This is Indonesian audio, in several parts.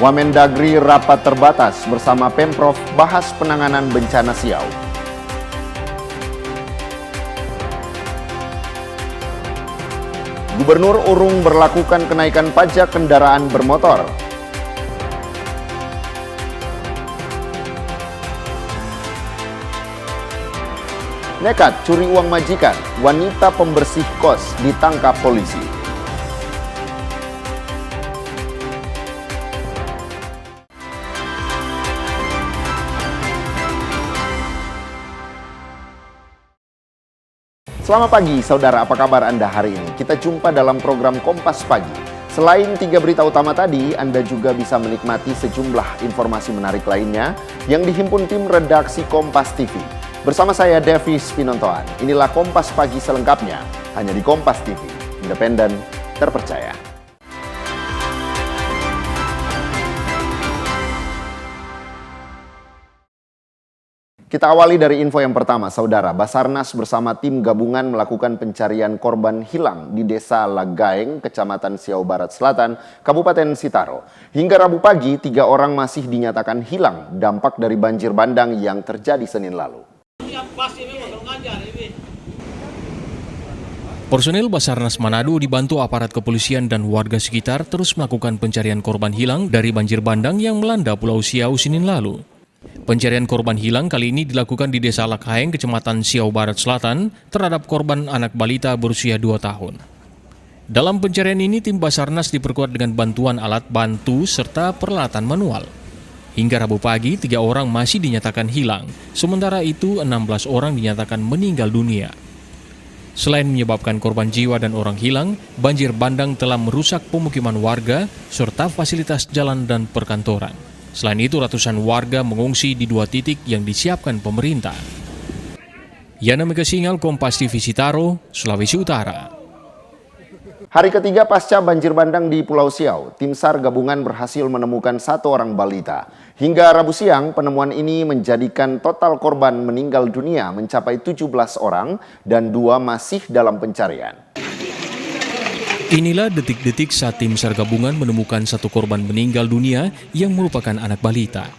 Wamendagri rapat terbatas bersama Pemprov bahas penanganan bencana Siau. Gubernur urung berlakukan kenaikan pajak kendaraan bermotor. Nekat curi uang majikan, wanita pembersih kos ditangkap polisi. Selamat pagi saudara, apa kabar Anda hari ini? Kita jumpa dalam program Kompas Pagi. Selain 3 berita utama tadi, Anda juga bisa menikmati sejumlah informasi menarik lainnya yang dihimpun tim redaksi Kompas TV. Bersama saya Davis Pinontoan, inilah Kompas Pagi selengkapnya, hanya di Kompas TV, independen, terpercaya. Kita awali dari info yang pertama, saudara. Basarnas bersama tim gabungan melakukan pencarian korban hilang di Desa Lagaeng, Kecamatan Siau Barat Selatan, Kabupaten Sitaro. Hingga Rabu pagi, 3 orang masih dinyatakan hilang dampak dari banjir bandang yang terjadi Senin lalu. Personil Basarnas Manado dibantu aparat kepolisian dan warga sekitar terus melakukan pencarian korban hilang dari banjir bandang yang melanda Pulau Siau Senin lalu. Pencarian korban hilang kali ini dilakukan di Desa Lagaeng, Kecamatan Siau Barat Selatan, terhadap korban anak balita berusia 2 tahun. Dalam pencarian ini, tim Basarnas diperkuat dengan bantuan alat bantu serta peralatan manual. Hingga Rabu pagi, 3 orang masih dinyatakan hilang, sementara itu 16 orang dinyatakan meninggal dunia. Selain menyebabkan korban jiwa dan orang hilang, banjir bandang telah merusak pemukiman warga serta fasilitas jalan dan perkantoran. Selain itu, ratusan warga mengungsi di 2 titik yang disiapkan pemerintah. Yana Mega Singal, Kompas TV Sitaro, Sulawesi Utara. Hari ketiga pasca banjir bandang di Pulau Siau, tim SAR gabungan berhasil menemukan 1 orang balita. Hingga Rabu siang, penemuan ini menjadikan total korban meninggal dunia mencapai 17 orang dan 2 masih dalam pencarian. Inilah detik-detik saat tim SAR gabungan menemukan 1 korban meninggal dunia yang merupakan anak balita.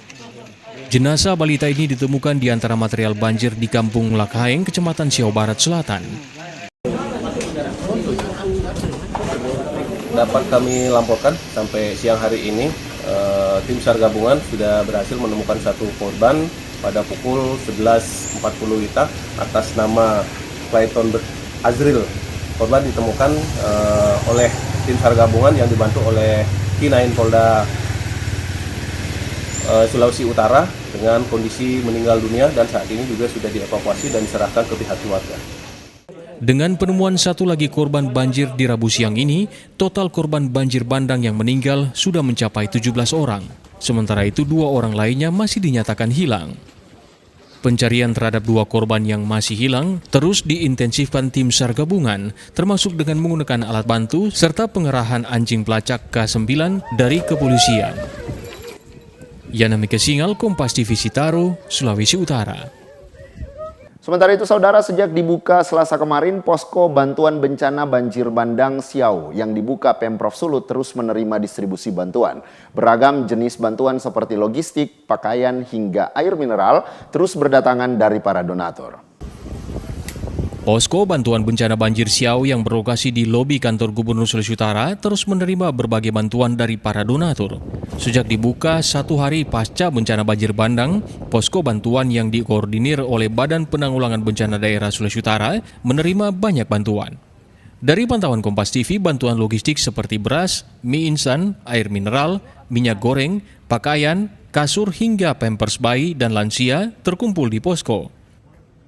Jenazah balita ini ditemukan di antara material banjir di Kampung Lagaeng, Kecamatan Siau Barat Selatan. Dapat kami laporkan sampai siang hari ini, tim SAR gabungan sudah berhasil menemukan 1 korban pada pukul 11.40 WITA atas nama Clayton Azril. Korban ditemukan oleh tim SAR gabungan yang dibantu oleh K9 Polda Sulawesi Utara dengan kondisi meninggal dunia dan saat ini juga sudah dievakuasi dan diserahkan ke pihak keluarga. Dengan penemuan 1 lagi korban banjir di Rabu siang ini, total korban banjir bandang yang meninggal sudah mencapai 17 orang. Sementara itu 2 orang lainnya masih dinyatakan hilang. Pencarian terhadap 2 korban yang masih hilang terus diintensifkan tim SAR gabungan, termasuk dengan menggunakan alat bantu serta pengerahan anjing pelacak K9 dari kepolisian. Yana Mega Singal, Kompas TV Sitaro, Sulawesi Utara. Sementara itu saudara, sejak dibuka Selasa kemarin, posko bantuan bencana banjir bandang Siau yang dibuka Pemprov Sulut terus menerima distribusi bantuan. Beragam jenis bantuan seperti logistik, pakaian hingga air mineral terus berdatangan dari para donatur. Posko bantuan bencana banjir Siau yang berlokasi di lobi kantor Gubernur Sulawesi Utara terus menerima berbagai bantuan dari para donatur. Sejak dibuka 1 hari pasca bencana banjir bandang, posko bantuan yang dikoordinir oleh Badan Penanggulangan Bencana Daerah Sulawesi Utara menerima banyak bantuan. Dari pantauan Kompas TV, bantuan logistik seperti beras, mie instan, air mineral, minyak goreng, pakaian, kasur hingga pampers bayi dan lansia terkumpul di posko.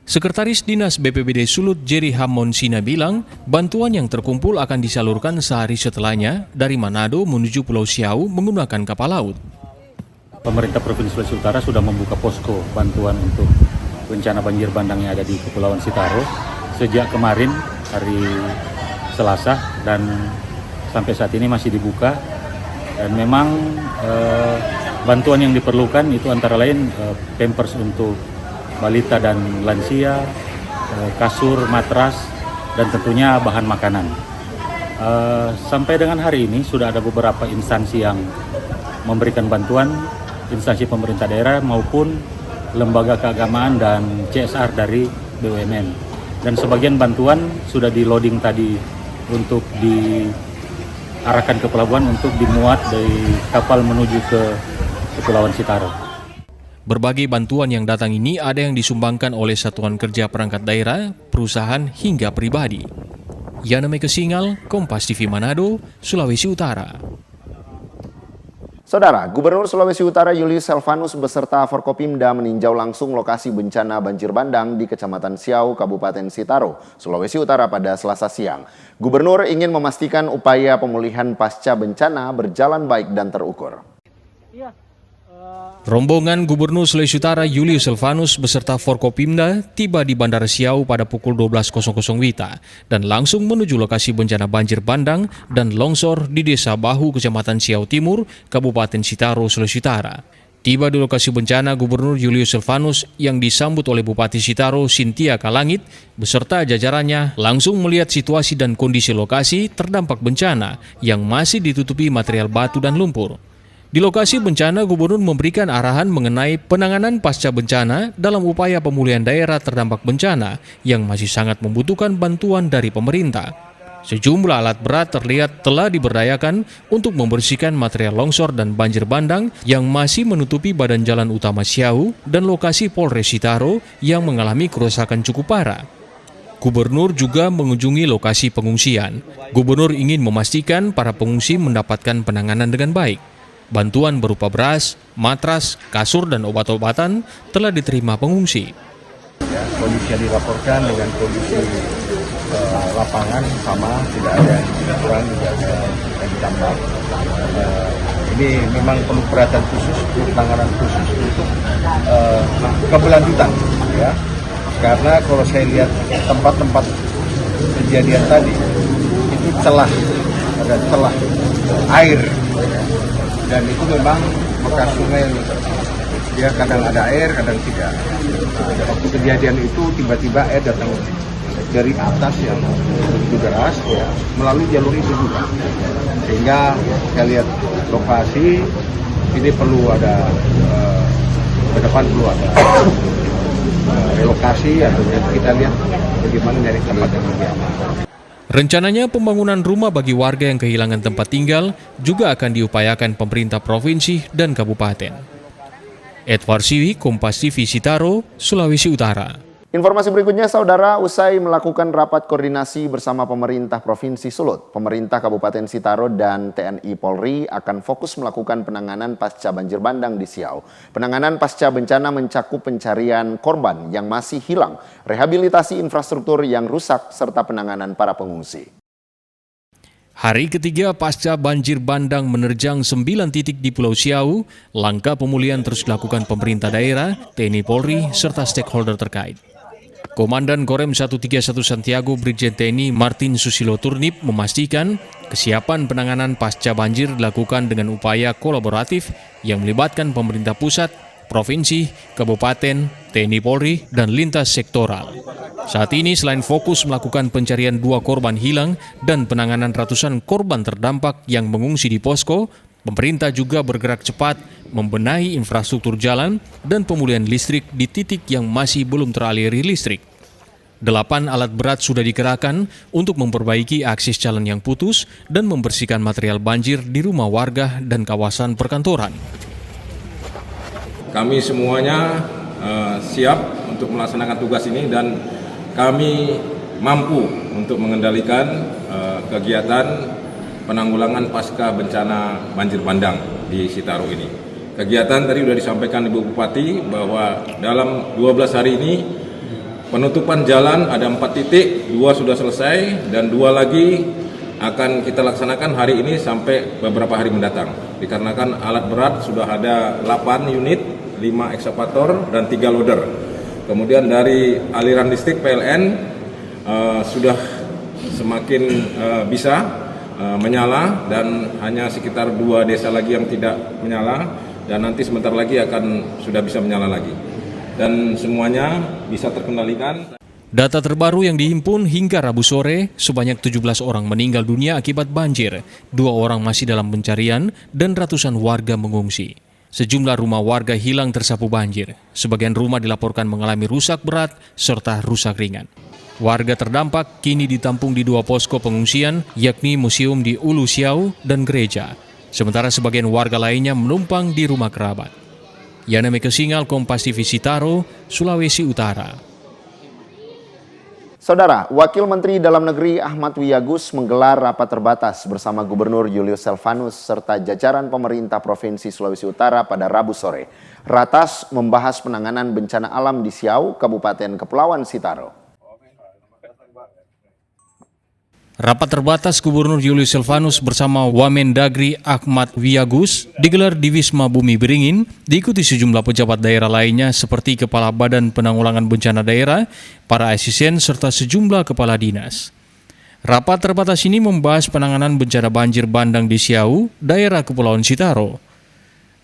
Sekretaris Dinas BPBD Sulut Jerry Hamonsina bilang, bantuan yang terkumpul akan disalurkan sehari setelahnya dari Manado menuju Pulau Siau menggunakan kapal laut. Pemerintah Provinsi Sulawesi Utara sudah membuka posko bantuan untuk bencana banjir bandang yang ada di Kepulauan Sitaro sejak kemarin hari Selasa dan sampai saat ini masih dibuka. Dan memang bantuan yang diperlukan itu antara lain pampers untuk balita dan lansia, kasur, matras, dan tentunya bahan makanan. Sampai dengan hari ini sudah ada beberapa instansi yang memberikan bantuan instansi pemerintah daerah maupun lembaga keagamaan dan CSR dari BUMN. Dan sebagian bantuan sudah di loading tadi untuk diarahkan ke pelabuhan untuk dimuat dari kapal menuju ke Kepulauan Sitaro. Berbagai bantuan yang datang ini ada yang disumbangkan oleh satuan kerja perangkat daerah, perusahaan hingga pribadi. Yana Mekesingal, Kompas TV Manado, Sulawesi Utara. Saudara, Gubernur Sulawesi Utara Julius Selvanus beserta Forkopimda meninjau langsung lokasi bencana banjir bandang di Kecamatan Siau, Kabupaten Sitaro, Sulawesi Utara pada Selasa siang. Gubernur ingin memastikan upaya pemulihan pasca bencana berjalan baik dan terukur. Rombongan Gubernur Sulawesi Utara Julius Selvanus beserta Forkopimda tiba di Bandara Siau pada pukul 12.00 WITA dan langsung menuju lokasi bencana banjir bandang dan longsor di Desa Bahu, Kecamatan Siau Timur, Kabupaten Sitaro, Sulawesi Utara. Tiba di lokasi bencana, Gubernur Julius Selvanus yang disambut oleh Bupati Sitaro Cynthia Kalangit beserta jajarannya langsung melihat situasi dan kondisi lokasi terdampak bencana yang masih ditutupi material batu dan lumpur. Di lokasi bencana, Gubernur memberikan arahan mengenai penanganan pasca bencana dalam upaya pemulihan daerah terdampak bencana yang masih sangat membutuhkan bantuan dari pemerintah. Sejumlah alat berat terlihat telah diberdayakan untuk membersihkan material longsor dan banjir bandang yang masih menutupi badan jalan utama Siau dan lokasi Polres Sitaro yang mengalami kerusakan cukup parah. Gubernur juga mengunjungi lokasi pengungsian. Gubernur ingin memastikan para pengungsi mendapatkan penanganan dengan baik. Bantuan berupa beras, matras, kasur, dan obat-obatan telah diterima pengungsi. Kondisi yang dilaporkan dengan kondisi lapangan sama, tidak ada yang kurang, tidak ada yang ditambah. Ini memang perlu perhatian khusus, penanganan khusus untuk keberlanjutan, ya. Karena kalau saya lihat tempat-tempat kejadian tadi itu ada celah air. Dan itu memang bekas sungai, dia kadang ada air, kadang tidak. Waktu kejadian itu tiba-tiba air datang dari atas yang begitu deras, ya, melalui jalur itu juga. Sehingga saya lihat lokasi ini perlu ada, ke depan perlu ada relokasi, atau kita lihat bagaimana dari tempat yang lebih aman. Rencananya pembangunan rumah bagi warga yang kehilangan tempat tinggal juga akan diupayakan pemerintah provinsi dan kabupaten. Edward Siwi, Kompas TV Sitaro, Sulawesi Utara. Informasi berikutnya, saudara, usai melakukan rapat koordinasi bersama pemerintah Provinsi Sulut, pemerintah Kabupaten Sitaro dan TNI Polri akan fokus melakukan penanganan pasca banjir bandang di Siau. Penanganan pasca bencana mencakup pencarian korban yang masih hilang, rehabilitasi infrastruktur yang rusak, serta penanganan para pengungsi. Hari ketiga pasca banjir bandang menerjang 9 titik di Pulau Siau, langkah pemulihan terus dilakukan pemerintah daerah, TNI Polri, serta stakeholder terkait. Komandan Korem 131 Santiago Brigjen TNI Martin Susilo Turnip memastikan kesiapan penanganan pasca banjir dilakukan dengan upaya kolaboratif yang melibatkan pemerintah pusat, provinsi, kabupaten, TNI Polri, dan lintas sektoral. Saat ini selain fokus melakukan pencarian 2 korban hilang dan penanganan ratusan korban terdampak yang mengungsi di posko, pemerintah juga bergerak cepat membenahi infrastruktur jalan dan pemulihan listrik di titik yang masih belum teraliri listrik. 8 alat berat sudah dikerahkan untuk memperbaiki akses jalan yang putus dan membersihkan material banjir di rumah warga dan kawasan perkantoran. Kami semuanya siap untuk melaksanakan tugas ini dan kami mampu untuk mengendalikan kegiatan penanggulangan pasca bencana banjir bandang di Sitaro ini. Kegiatan tadi sudah disampaikan Ibu Bupati bahwa dalam 12 hari ini penutupan jalan ada 4 titik, 2 sudah selesai dan 2 lagi akan kita laksanakan hari ini sampai beberapa hari mendatang. Dikarenakan alat berat sudah ada 8 unit, 5 ekskavator dan 3 loader. Kemudian dari aliran listrik PLN sudah semakin bisa menyala dan hanya sekitar 2 desa lagi yang tidak menyala dan nanti sebentar lagi akan sudah bisa menyala lagi dan semuanya bisa terkendalikan. Data terbaru yang dihimpun hingga Rabu sore, sebanyak 17 orang meninggal dunia akibat banjir, 2 orang masih dalam pencarian, dan ratusan warga mengungsi. Sejumlah rumah warga hilang tersapu banjir. Sebagian rumah dilaporkan mengalami rusak berat serta rusak ringan. Warga terdampak kini ditampung di 2 posko pengungsian, yakni museum di Ulu Siau dan gereja. Sementara sebagian warga lainnya menumpang di rumah kerabat. Yana Mekesingal, Kompas TV Sitaro, Sulawesi Utara. Saudara, Wakil Menteri Dalam Negeri Ahmad Wiyagus menggelar rapat terbatas bersama Gubernur Julius Selvanus serta jajaran pemerintah Provinsi Sulawesi Utara pada Rabu sore. Ratas membahas penanganan bencana alam di Siau, Kabupaten Kepulauan Sitaro. Rapat terbatas Gubernur Julius Selvanus bersama Wamendagri Ahmad Wiyagus digelar di Wisma Bumi Beringin, diikuti sejumlah pejabat daerah lainnya seperti Kepala Badan Penanggulangan Bencana Daerah, para asisten serta sejumlah kepala dinas. Rapat terbatas ini membahas penanganan bencana banjir bandang di Siau, daerah Kepulauan Sitaro.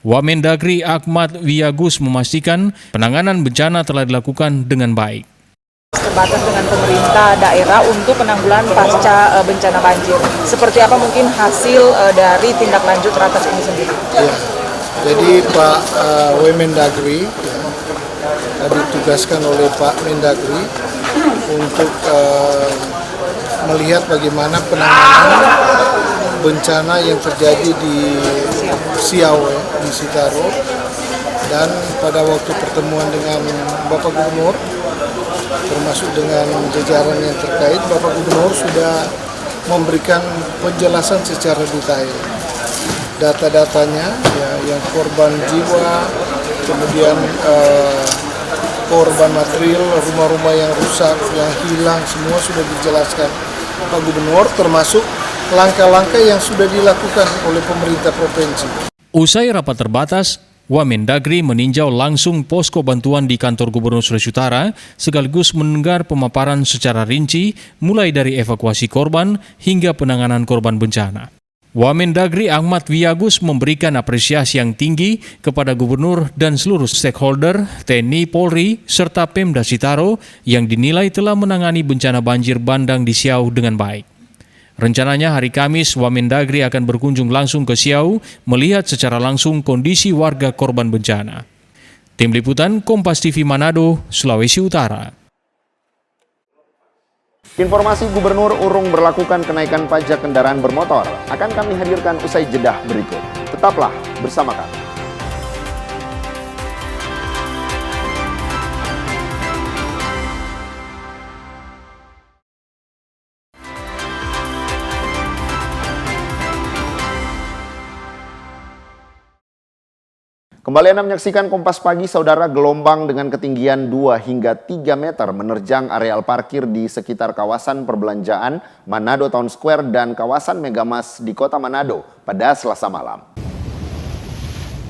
Wamendagri Ahmad Wiyagus memastikan penanganan bencana telah dilakukan dengan baik. Terbatas dengan pemerintah daerah untuk penanggulangan pasca bencana banjir. Seperti apa mungkin hasil dari tindak lanjut Ratas ini sendiri? Ya, jadi Pak Wamendagri ditugaskan oleh Pak Mendagri untuk melihat bagaimana penanganan bencana yang terjadi di Siau, di Sitaro. Dan pada waktu pertemuan dengan Bapak Gubernur, termasuk dengan jajaran yang terkait, Bapak Gubernur sudah memberikan penjelasan secara detail. Data-datanya, ya, yang korban jiwa, kemudian korban material, rumah-rumah yang rusak, yang hilang, semua sudah dijelaskan Pak Gubernur, termasuk langkah-langkah yang sudah dilakukan oleh pemerintah provinsi. Usai rapat terbatas, Wamendagri meninjau langsung posko bantuan di kantor Gubernur Sulawesi Utara sekaligus mendengar pemaparan secara rinci mulai dari evakuasi korban hingga penanganan korban bencana. Wamendagri Ahmad Wiyagus memberikan apresiasi yang tinggi kepada Gubernur dan seluruh stakeholder TNI, Polri, serta Pemda Sitaro yang dinilai telah menangani bencana banjir bandang di Siau dengan baik. Rencananya hari Kamis, Wamendagri akan berkunjung langsung ke Siau melihat secara langsung kondisi warga korban bencana. Tim Liputan Kompas TV Manado, Sulawesi Utara. Informasi Gubernur urung berlakukan kenaikan pajak kendaraan bermotor akan kami hadirkan usai jedah berikut. Tetaplah bersama kami. Kembali Anda menyaksikan Kompas Pagi, Saudara. Gelombang dengan ketinggian 2 hingga 3 meter menerjang areal parkir di sekitar kawasan perbelanjaan Manado Town Square dan kawasan Megamas di kota Manado pada Selasa malam.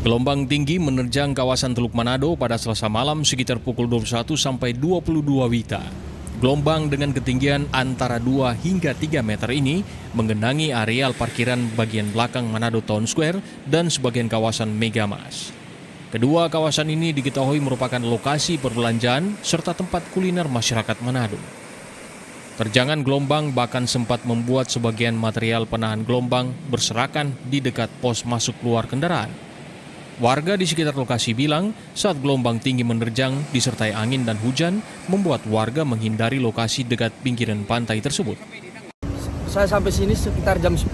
Gelombang tinggi menerjang kawasan Teluk Manado pada Selasa malam sekitar pukul 21 sampai 22 WITA. Gelombang dengan ketinggian antara 2 hingga 3 meter ini menggenangi areal parkiran bagian belakang Manado Town Square dan sebagian kawasan Megamas. Kedua kawasan ini diketahui merupakan lokasi perbelanjaan serta tempat kuliner masyarakat Manado. Terjangan gelombang bahkan sempat membuat sebagian material penahan gelombang berserakan di dekat pos masuk keluar kendaraan. Warga di sekitar lokasi bilang saat gelombang tinggi menerjang disertai angin dan hujan membuat warga menghindari lokasi dekat pinggiran pantai tersebut. Saya sampai sini sekitar jam 10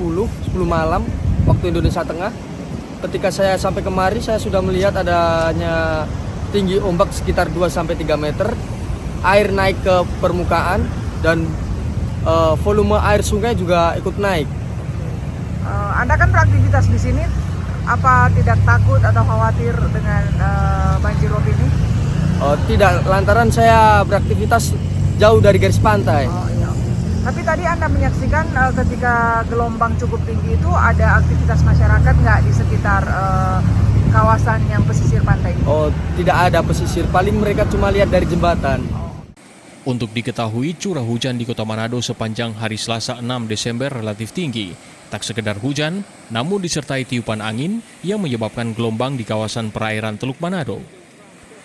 malam waktu Indonesia Tengah. Ketika saya sampai kemari, saya sudah melihat adanya tinggi ombak sekitar 2-3 meter. Air naik ke permukaan dan volume air sungai juga ikut naik. Anda kan beraktivitas di sini, apa tidak takut atau khawatir dengan banjir rob ini? Tidak, lantaran saya beraktivitas jauh dari garis pantai. Iya. Tapi tadi Anda menyaksikan ketika gelombang cukup tinggi itu ada aktivitas masyarakat nggak di sekitar kawasan yang pesisir pantai ini? Tidak ada pesisir, paling mereka cuma lihat dari jembatan. Untuk diketahui, curah hujan di kota Manado sepanjang hari Selasa 6 Desember relatif tinggi. Tak sekedar hujan, namun disertai tiupan angin yang menyebabkan gelombang di kawasan perairan Teluk Manado.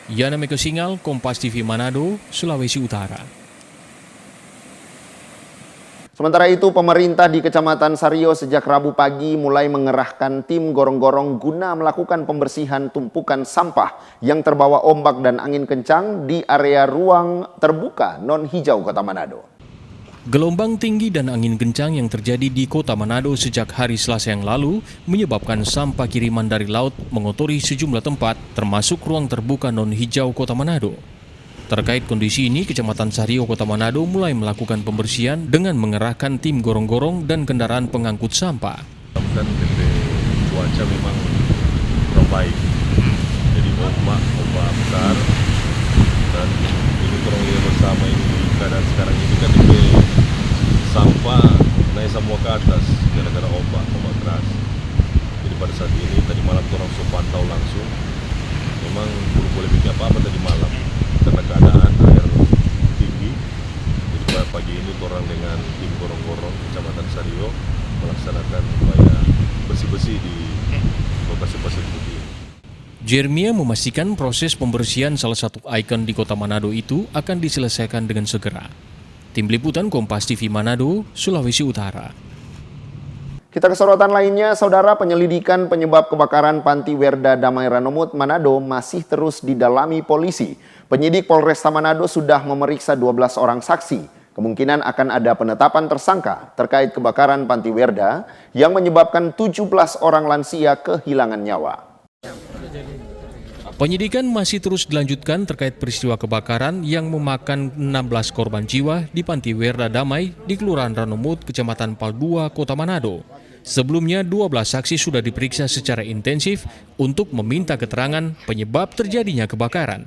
Yana Mekesingal, Kompas TV Manado, Sulawesi Utara. Sementara itu, pemerintah di Kecamatan Sario sejak Rabu pagi mulai mengerahkan tim gorong-gorong guna melakukan pembersihan tumpukan sampah yang terbawa ombak dan angin kencang di area ruang terbuka non-hijau Kota Manado. Gelombang tinggi dan angin kencang yang terjadi di Kota Manado sejak hari Selasa yang lalu menyebabkan sampah kiriman dari laut mengotori sejumlah tempat, termasuk ruang terbuka non-hijau Kota Manado. Terkait kondisi ini, Kecamatan Sario Kota Manado mulai melakukan pembersihan dengan mengerahkan tim gorong-gorong dan kendaraan pengangkut sampah. Dan cuaca memang kurang baik, jadi ombak besar, dan ini kurang lihat bersama ini keadaan sekarang ini kan sampah naik semua ke atas gara-gara ombak keras. Jadi pada saat ini tadi malam orang pantau langsung, memang belum boleh bikin apa-apa tadi malam karena keadaan air tinggi. Jadi pada pagi ini orang dengan tim gorong-gorong Kecamatan Sario melaksanakan upaya bersih-bersih di lokasi pasir putih. Jeremia memastikan proses pembersihan salah satu ikon di Kota Manado itu akan diselesaikan dengan segera. Tim Liputan Kompas TV Manado, Sulawesi Utara. Kita ke sorotan lainnya, saudara, penyelidikan penyebab kebakaran Panti Werda Damai Ranumut Manado masih terus didalami polisi. Penyidik Polresta Manado sudah memeriksa 12 orang saksi. Kemungkinan akan ada penetapan tersangka terkait kebakaran Panti Werda yang menyebabkan 17 orang lansia kehilangan nyawa. Penyidikan masih terus dilanjutkan terkait peristiwa kebakaran yang memakan 16 korban jiwa di Panti Werda Damai di Kelurahan Ranumut, Kecamatan Paldua, Kota Manado. Sebelumnya, 12 saksi sudah diperiksa secara intensif untuk meminta keterangan penyebab terjadinya kebakaran.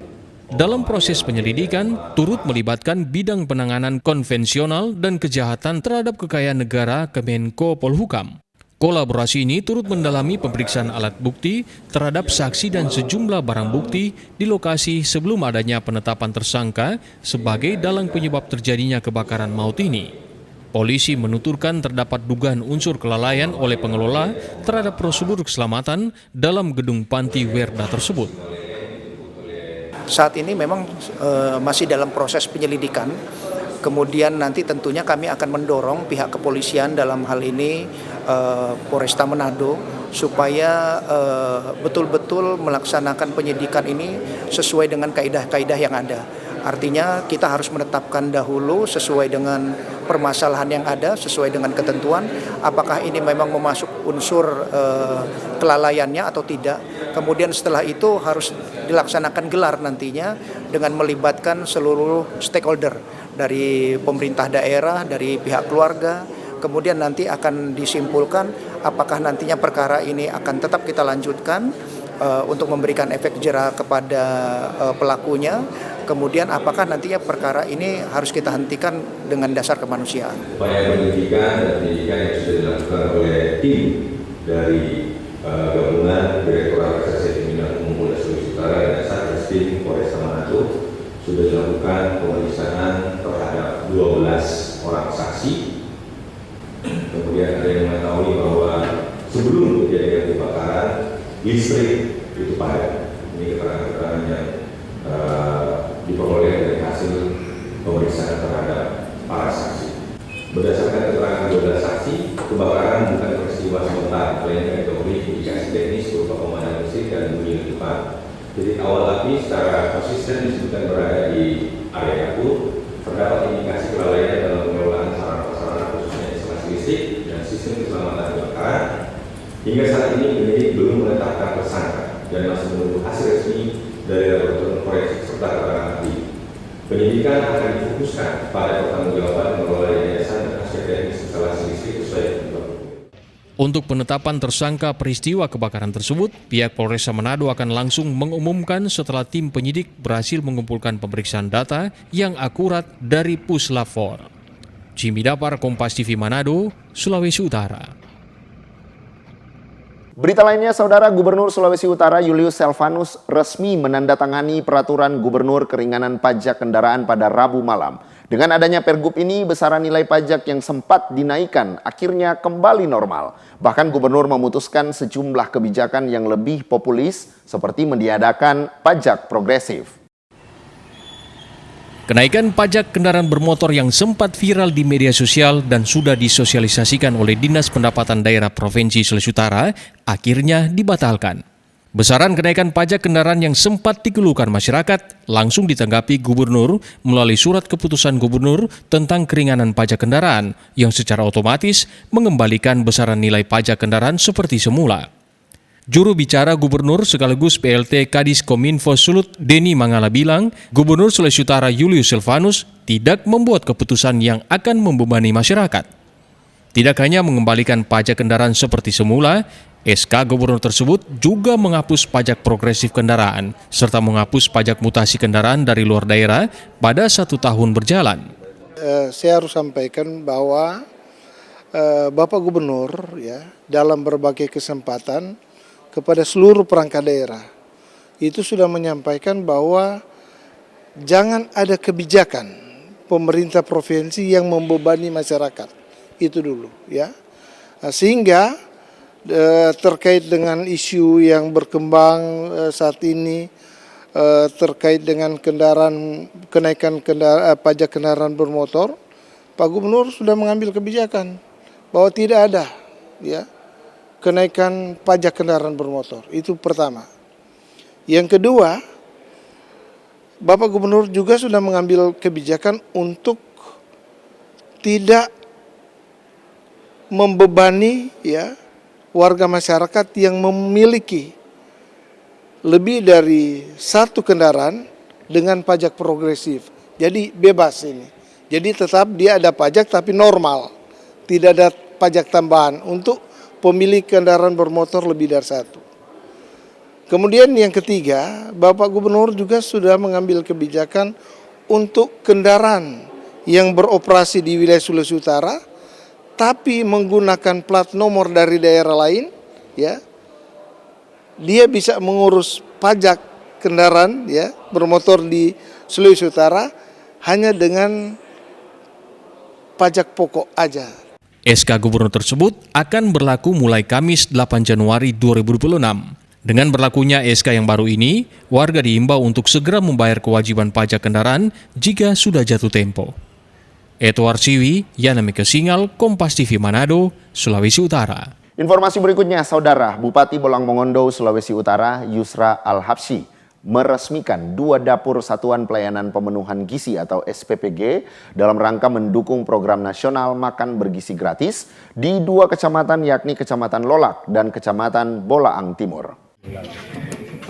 Dalam proses penyelidikan, turut melibatkan bidang penanganan konvensional dan kejahatan terhadap kekayaan negara Kemenko Polhukam. Kolaborasi ini turut mendalami pemeriksaan alat bukti terhadap saksi dan sejumlah barang bukti di lokasi sebelum adanya penetapan tersangka sebagai dalang penyebab terjadinya kebakaran maut ini. Polisi menuturkan terdapat dugaan unsur kelalaian oleh pengelola terhadap prosedur keselamatan dalam gedung Panti Werda tersebut. Saat ini memang masih dalam proses penyelidikan. Kemudian nanti tentunya kami akan mendorong pihak kepolisian dalam hal ini Polresta Manado supaya betul-betul melaksanakan penyidikan ini sesuai dengan kaidah-kaidah yang ada. Artinya kita harus menetapkan dahulu sesuai dengan permasalahan yang ada, sesuai dengan ketentuan, apakah ini memang memasuk unsur kelalaiannya atau tidak. Kemudian setelah itu harus dilaksanakan gelar nantinya dengan melibatkan seluruh stakeholder dari pemerintah daerah, dari pihak keluarga. Kemudian nanti akan disimpulkan apakah nantinya perkara ini akan tetap kita lanjutkan untuk memberikan efek jera kepada pelakunya. Kemudian apakah nantinya perkara ini harus kita hentikan dengan dasar kemanusiaan. Upaya penyelidikan dan penyidikan yang sudah dilakukan oleh tim dari gabungan Direktorat Reserse Kriminal Umum Polda Sulawesi Utara dan Satreskrim Polresta Manado sudah dilakukan pemeriksaan terhadap 12 orang saksi. Kemudian ada yang mengetahui bahwa sebelum kejadian kebakaran listrik itu padam. Ini keterangan-keterangan yang diperoleh dari hasil pemeriksaan terhadap para saksi. Berdasarkan keterangan 12 saksi, kebakaran bukan peristiwa spontan, melainkan didahului indikasi teknis berupa pemadaman listrik dan bunyi letupan. Jadi awal api secara konsisten disebutkan berada di area dapur. Terdapat indikasi kelalaian dalam pengelolaan sarana-prasarana khususnya instalasi listrik dan sistem keselamatan kebakaran. Hingga saat ini penyidik belum menetapkan tersangka dan masih menunggu hasil resmi dari laboratorium forensik serta keterangan ahli. Penyidikan akan difokuskan pada pertanggungjawaban pengelola yayasan dan aspek teknis instalasi listrik sesuai ketentuan. Untuk penetapan tersangka peristiwa kebakaran tersebut, pihak Polresta Manado akan langsung mengumumkan setelah tim penyidik berhasil mengumpulkan pemeriksaan data yang akurat dari Puslap 4. Jimmy Dapar, Kompas TV Manado, Sulawesi Utara. Berita lainnya, saudara, Gubernur Sulawesi Utara Julius Selvanus resmi menandatangani peraturan gubernur keringanan pajak kendaraan pada Rabu malam. Dengan adanya pergub ini, besaran nilai pajak yang sempat dinaikkan akhirnya kembali normal. Bahkan gubernur memutuskan sejumlah kebijakan yang lebih populis seperti meniadakan pajak progresif. Kenaikan pajak kendaraan bermotor yang sempat viral di media sosial dan sudah disosialisasikan oleh Dinas Pendapatan Daerah Provinsi Sulawesi Utara akhirnya dibatalkan. Besaran kenaikan pajak kendaraan yang sempat dikeluhkan masyarakat langsung ditanggapi Gubernur melalui surat keputusan Gubernur tentang keringanan pajak kendaraan yang secara otomatis mengembalikan besaran nilai pajak kendaraan seperti semula. Juru bicara Gubernur sekaligus PLT Kadis Kominfo Sulut Denny Mangala bilang, Gubernur Sulawesi Utara Julius Silvanus tidak membuat keputusan yang akan membebani masyarakat. Tidak hanya mengembalikan pajak kendaraan seperti semula, SK Gubernur tersebut juga menghapus pajak progresif kendaraan, serta menghapus pajak mutasi kendaraan dari luar daerah pada 1 tahun berjalan. Saya harus sampaikan bahwa Bapak Gubernur ya dalam berbagai kesempatan kepada seluruh perangkat daerah itu sudah menyampaikan bahwa jangan ada kebijakan pemerintah provinsi yang membebani masyarakat, itu dulu ya. Sehingga terkait dengan isu yang berkembang saat ini terkait dengan kenaikan pajak kendaraan bermotor, Pak Gubernur sudah mengambil kebijakan bahwa tidak ada ya kenaikan pajak kendaraan bermotor. Itu pertama. Yang kedua, Bapak Gubernur juga sudah mengambil kebijakan untuk tidak membebani ya warga masyarakat yang memiliki lebih dari 1 kendaraan dengan pajak progresif. Jadi bebas ini. Jadi tetap dia ada pajak tapi normal. Tidak ada pajak tambahan untuk pemilik kendaraan bermotor lebih dari 1. Kemudian yang ketiga, Bapak Gubernur juga sudah mengambil kebijakan untuk kendaraan yang beroperasi di wilayah Sulawesi Utara, tapi menggunakan plat nomor dari daerah lain, ya, dia bisa mengurus pajak kendaraan ya bermotor di Sulawesi Utara hanya dengan pajak pokok aja. SK Gubernur tersebut akan berlaku mulai Kamis 8 Januari 2026. Dengan berlakunya SK yang baru ini, warga diimbau untuk segera membayar kewajiban pajak kendaraan jika sudah jatuh tempo. Edward Siwi, Yana Mika Singal, Kompas TV Manado, Sulawesi Utara. Informasi berikutnya, Saudara Bupati Bolang Mongondo, Sulawesi Utara, Yusra Al-Habsyi, meresmikan 2 dapur Satuan Pelayanan Pemenuhan Gizi atau SPPG dalam rangka mendukung program nasional makan bergizi gratis di 2 kecamatan yakni Kecamatan Lolak dan Kecamatan Bolaang Timur.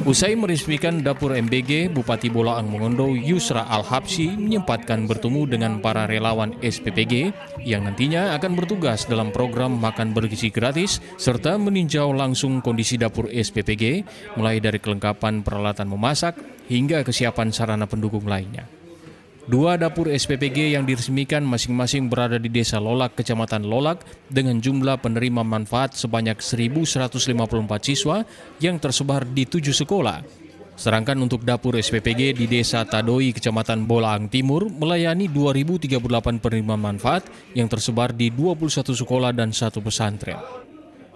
Usai meresmikan dapur MBG, Bupati Bolaang Mongondo Yusra Al-Habsyi menyempatkan bertemu dengan para relawan SPPG yang nantinya akan bertugas dalam program makan bergizi gratis serta meninjau langsung kondisi dapur SPPG mulai dari kelengkapan peralatan memasak hingga kesiapan sarana pendukung lainnya. 2 dapur SPPG yang diresmikan masing-masing berada di Desa Lolak, Kecamatan Lolak dengan jumlah penerima manfaat sebanyak 1.154 siswa yang tersebar di 7 sekolah. Sedangkan untuk dapur SPPG di Desa Tadoi, Kecamatan Bolaang Timur melayani 2.038 penerima manfaat yang tersebar di 21 sekolah dan 1 pesantren.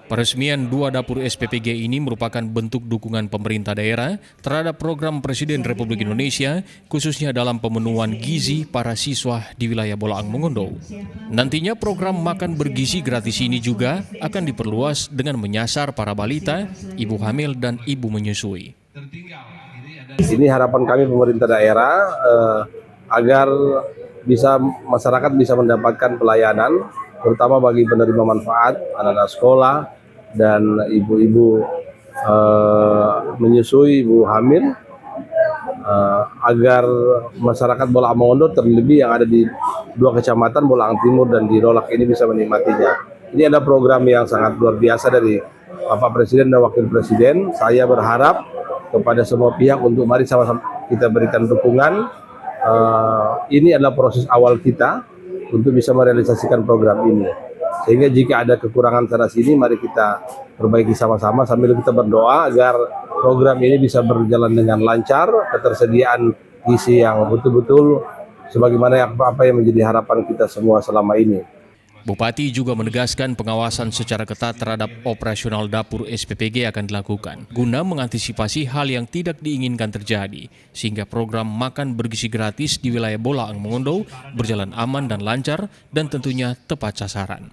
Peresmian 2 dapur SPPG ini merupakan bentuk dukungan pemerintah daerah terhadap program Presiden Republik Indonesia, khususnya dalam pemenuhan gizi para siswa di wilayah Bolaang Mongondo. Nantinya program makan bergizi gratis ini juga akan diperluas dengan menyasar para balita, ibu hamil, dan ibu menyusui. Ini harapan kami pemerintah daerah agar masyarakat bisa mendapatkan pelayanan, terutama bagi penerima manfaat, anak-anak sekolah, dan ibu-ibu menyusui, ibu hamil, agar masyarakat Bolaang Mongondo terlebih yang ada di 2 kecamatan Bolaang Timur dan di Lolak ini bisa menikmatinya. Ini ada program yang sangat luar biasa dari Bapak Presiden dan Wakil Presiden. Saya berharap kepada semua pihak untuk mari sama-sama kita berikan dukungan. Ini adalah proses awal kita untuk bisa merealisasikan program ini. Sehingga jika ada kekurangan sana sini, mari kita perbaiki sama-sama sambil kita berdoa agar program ini bisa berjalan dengan lancar, ketersediaan gizi yang betul-betul sebagaimana apa yang menjadi harapan kita semua selama ini. Bupati juga menegaskan pengawasan secara ketat terhadap operasional dapur SPPG akan dilakukan guna mengantisipasi hal yang tidak diinginkan terjadi, sehingga program makan bergizi gratis di wilayah Bolaang Mongondo berjalan aman dan lancar dan tentunya tepat sasaran.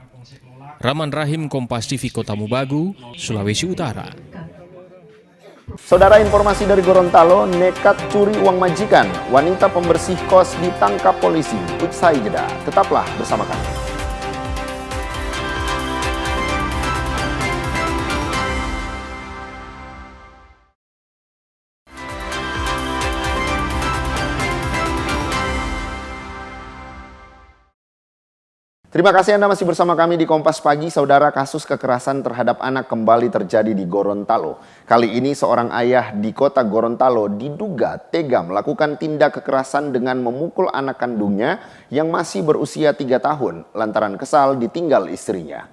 Rahman Rahim, Kompas TV, Kota Mubagu, Sulawesi Utara. Saudara, informasi dari Gorontalo, nekat curi uang majikan, wanita pembersih kos ditangkap polisi. Usai jeda, tetaplah bersama kami. Terima kasih Anda masih bersama kami di Kompas Pagi. Saudara, kasus kekerasan terhadap anak kembali terjadi di Gorontalo. Kali ini seorang ayah di kota Gorontalo diduga tega melakukan tindak kekerasan dengan memukul anak kandungnya yang masih berusia 3 tahun lantaran kesal ditinggal istrinya.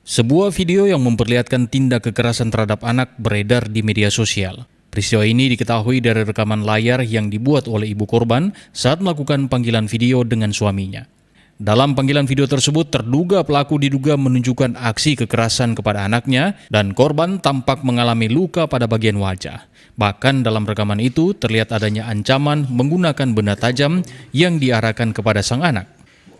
Sebuah video yang memperlihatkan tindak kekerasan terhadap anak beredar di media sosial. Peristiwa ini diketahui dari rekaman layar yang dibuat oleh ibu korban saat melakukan panggilan video dengan suaminya. Dalam panggilan video tersebut, terduga pelaku diduga menunjukkan aksi kekerasan kepada anaknya dan korban tampak mengalami luka pada bagian wajah. Bahkan dalam rekaman itu terlihat adanya ancaman menggunakan benda tajam yang diarahkan kepada sang anak.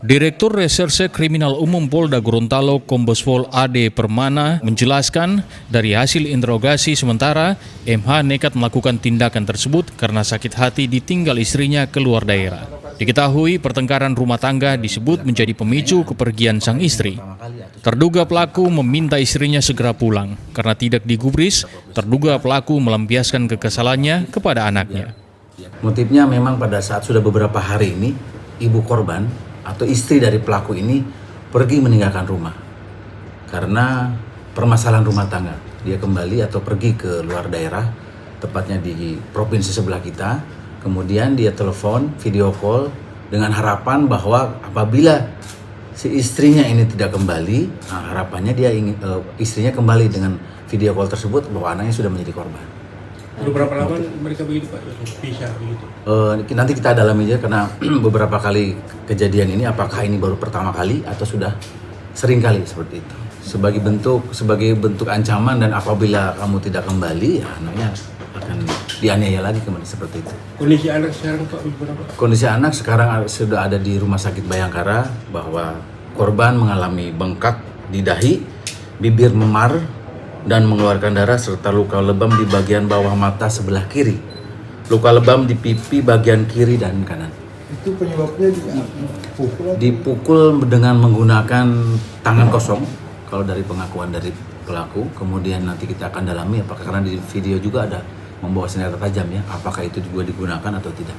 Direktur Reserse Kriminal Umum Polda Gorontalo Kombes Pol AD Permana menjelaskan dari hasil interogasi sementara MH nekat melakukan tindakan tersebut karena sakit hati ditinggal istrinya keluar daerah. Diketahui pertengkaran rumah tangga disebut menjadi pemicu kepergian sang istri. Terduga pelaku meminta istrinya segera pulang. Karena tidak digubris, terduga pelaku melampiaskan kekesalannya kepada anaknya. Motifnya memang pada saat sudah beberapa hari ini, ibu korban atau istri dari pelaku ini pergi meninggalkan rumah. Karena permasalahan rumah tangga. Dia kembali atau pergi ke luar daerah, tepatnya di provinsi sebelah kita. Kemudian dia telepon, video call dengan harapan bahwa apabila si istrinya ini tidak kembali, harapannya dia ingin istrinya kembali dengan video call tersebut bahwa anaknya sudah menjadi korban. Berapa lama mereka begitu Pak? Bisa begitu? Nanti kita dalami aja karena beberapa kali kejadian ini, apakah ini baru pertama kali atau sudah sering kali seperti itu. Sebagai bentuk ancaman dan apabila kamu tidak kembali, ya anaknya akan dianiaya lagi kembali seperti itu. Kondisi anak sekarang Pak berapa? Kondisi anak sekarang sudah ada di Rumah Sakit Bayangkara bahwa korban mengalami bengkak di dahi, bibir memar dan mengeluarkan darah serta luka lebam di bagian bawah mata sebelah kiri. Luka lebam di pipi bagian kiri dan kanan. Itu penyebabnya dipukul dengan menggunakan tangan kosong kalau dari pengakuan dari pelaku. Kemudian nanti kita akan dalami apakah karena di video juga ada membawa senjata tajam ya, apakah itu juga digunakan atau tidak.